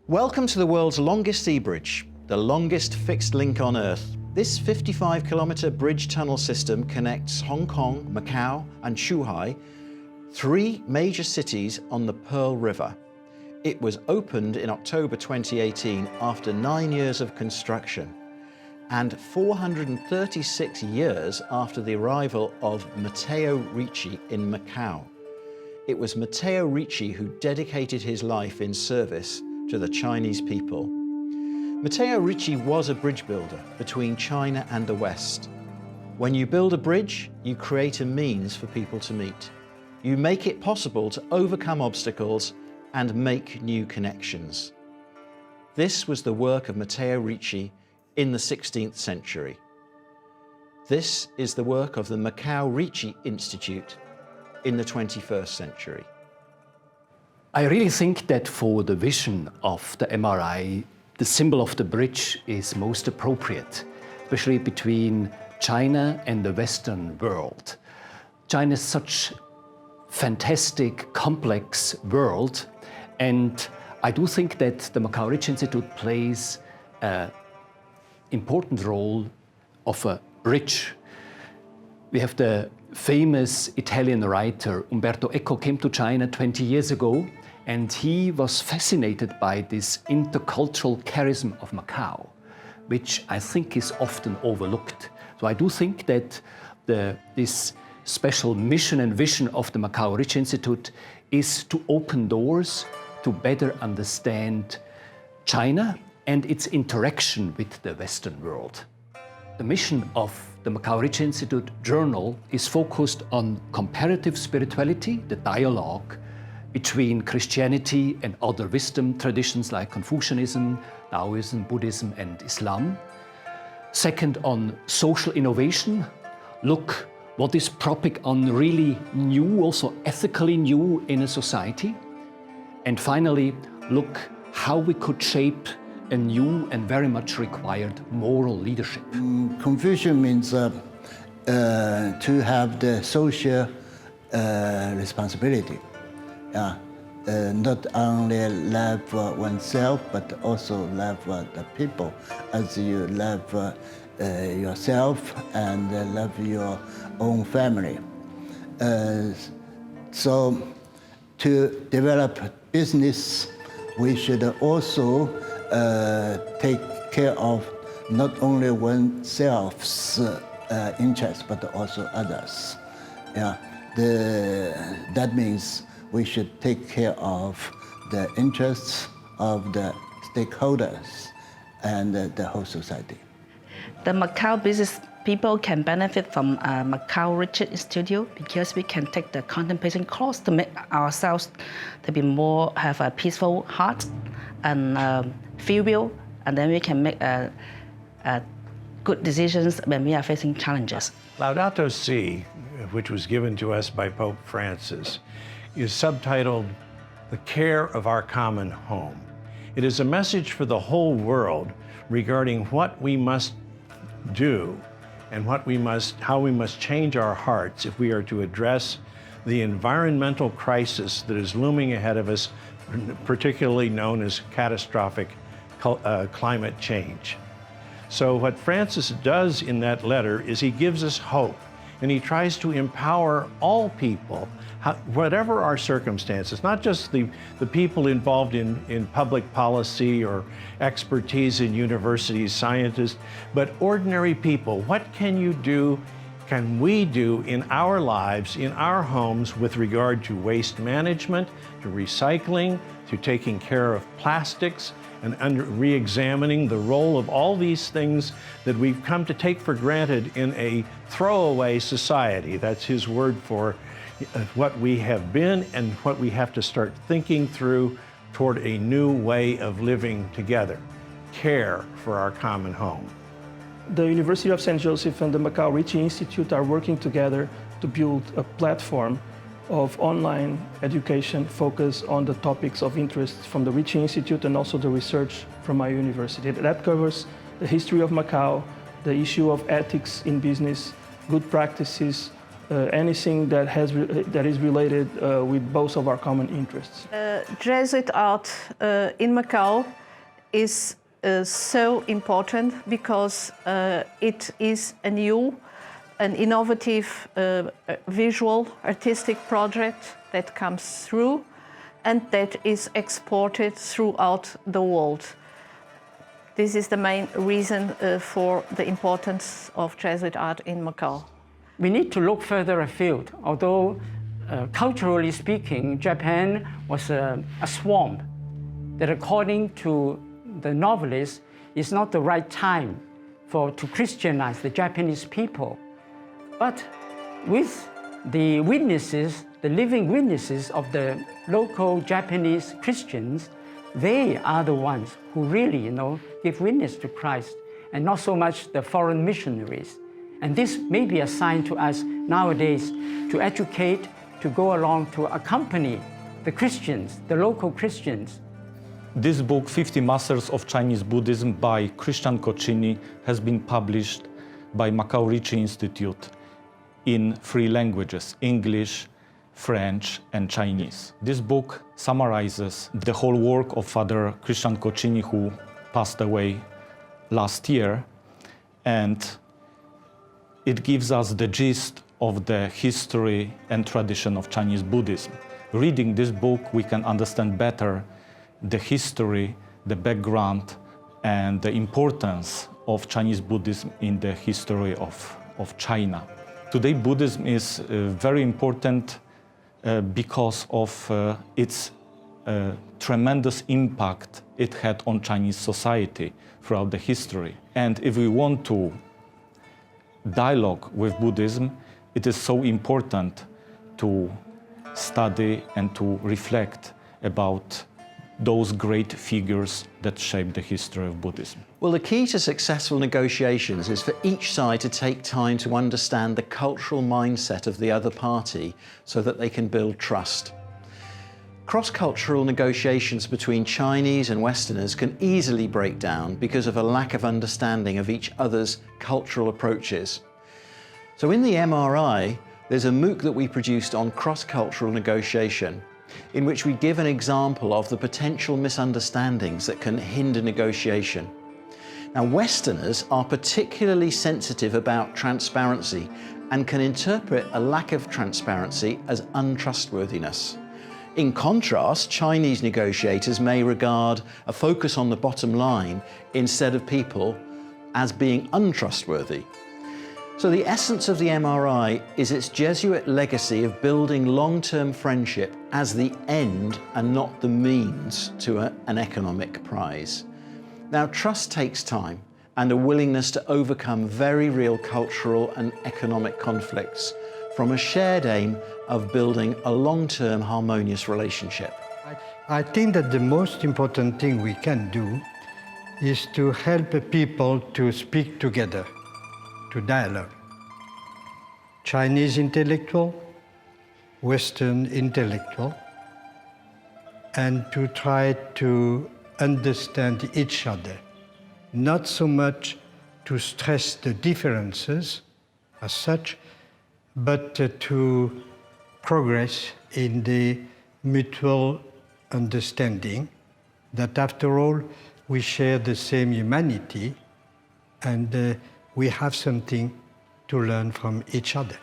Welcome to the world's longest sea bridge, the longest fixed link on Earth. This 55-kilometre bridge tunnel system connects Hong Kong, Macau and Shanghai, three major cities on the Pearl River. It was opened in October 2018 after 9 years of construction and 436 years after the arrival of Macau Ricci in Macau. It was Macau Ricci who dedicated his life in service to the Chinese people. Macau Ricci was a bridge builder between China and the West. When you build a bridge, you create a means for people to meet. You make it possible to overcome obstacles and make new connections. This was the work of Macau Ricci in the 16th century. This is the work of the Macau Ricci Institute in the 21st century. I really think that for the vision of the MRI, the symbol of the bridge is most appropriate, especially between China and the Western world. China is such fantastic, complex world, and I do think that the Macau Ricci Institute plays an important role of a bridge. We have the famous Italian writer Umberto Eco came to China 20 years ago, and he was fascinated by this intercultural charism of Macau, which I think is often overlooked. So I do think that this special mission and vision of the Macau Ricci Institute is to open doors to better understand China and its interaction with the Western world. The mission of the Macau Ricci Institute journal is focused on comparative spirituality, the dialogue between Christianity and other wisdom traditions like Confucianism, Taoism, Buddhism and Islam. Second, on social innovation, look what is propping on really new, also ethically new in a society. And finally, look how we could shape a new and very much required moral leadership. Confucius means to have the social responsibility. Not only love oneself, but also love the people as you love yourself and love your own family. So to develop business, we should also take care of not only oneself's interests, but also others. That means we should take care of the interests of the stakeholders and the whole society. The Macau business people can benefit from Macau Ricci Institute because we can take the contemplation course to make ourselves to be more, have a peaceful heart and free will, and then we can make good decisions when we are facing challenges. Laudato Si, which was given to us by Pope Francis, is subtitled The Care of Our Common Home. It is a message for the whole world regarding what we must do and how we must change our hearts if we are to address the environmental crisis that is looming ahead of us, particularly known as catastrophic climate change. So what Francis does in that letter is he gives us hope, and he tries to empower all people, whatever our circumstances, not just the people involved in public policy or expertise in universities, scientists, but ordinary people. What can we do in our lives, in our homes, with regard to waste management, to recycling, to taking care of plastics, and re-examining the role of all these things that we've come to take for granted in a throwaway society. That's his word for what we have been and what we have to start thinking through toward a new way of living together. Care for our common home. The University of St. Joseph and the Macau Ricci Institute are working together to build a platform of online education focused on the topics of interest from the Ricci Institute and also the research from my university. That covers the history of Macau, the issue of ethics in business, good practices, anything that is related with both of our common interests. Jesuit art in Macau is so important because it is a new an innovative visual artistic project that comes through and that is exported throughout the world. This is the main reason for the importance of Jesuit art in Macau. We need to look further afield. Although culturally speaking, Japan was a swamp that, according to the novelist, is not the right time to Christianize the Japanese people. But with the witnesses, the living witnesses of the local Japanese Christians, they are the ones who really, give witness to Christ, and not so much the foreign missionaries. And this may be a sign to us nowadays to educate, to go along, to accompany the Christians, the local Christians. This book, 50 Masters of Chinese Buddhism by Christian Coccini, has been published by Macau Ricci Institute in 3 languages, English, French, and Chinese. This book summarizes the whole work of Father Christian Coccini, who passed away last year, and it gives us the gist of the history and tradition of Chinese Buddhism. Reading this book, we can understand better the history, the background, and the importance of Chinese Buddhism in the history of China. Today, Buddhism is very important because of its tremendous impact it had on Chinese society throughout the history. And if we want to dialogue with Buddhism, it is so important to study and to reflect about those great figures that shaped the history of Buddhism. Well, the key to successful negotiations is for each side to take time to understand the cultural mindset of the other party so that they can build trust. Cross-cultural negotiations between Chinese and Westerners can easily break down because of a lack of understanding of each other's cultural approaches. So in the MRI, there's a MOOC that we produced on cross-cultural negotiation, in which we give an example of the potential misunderstandings that can hinder negotiation. Now, Westerners are particularly sensitive about transparency and can interpret a lack of transparency as untrustworthiness. In contrast, Chinese negotiators may regard a focus on the bottom line instead of people as being untrustworthy. So the essence of the MRI is its Jesuit legacy of building long-term friendship as the end and not the means to an economic prize. Now, trust takes time and a willingness to overcome very real cultural and economic conflicts from a shared aim of building a long-term harmonious relationship. I think that the most important thing we can do is to help people to speak together, to dialogue. Chinese intellectual, Western intellectual, and to try to understand each other. Not so much to stress the differences as such, but to progress in the mutual understanding that after all, we share the same humanity and we have something to learn from each other.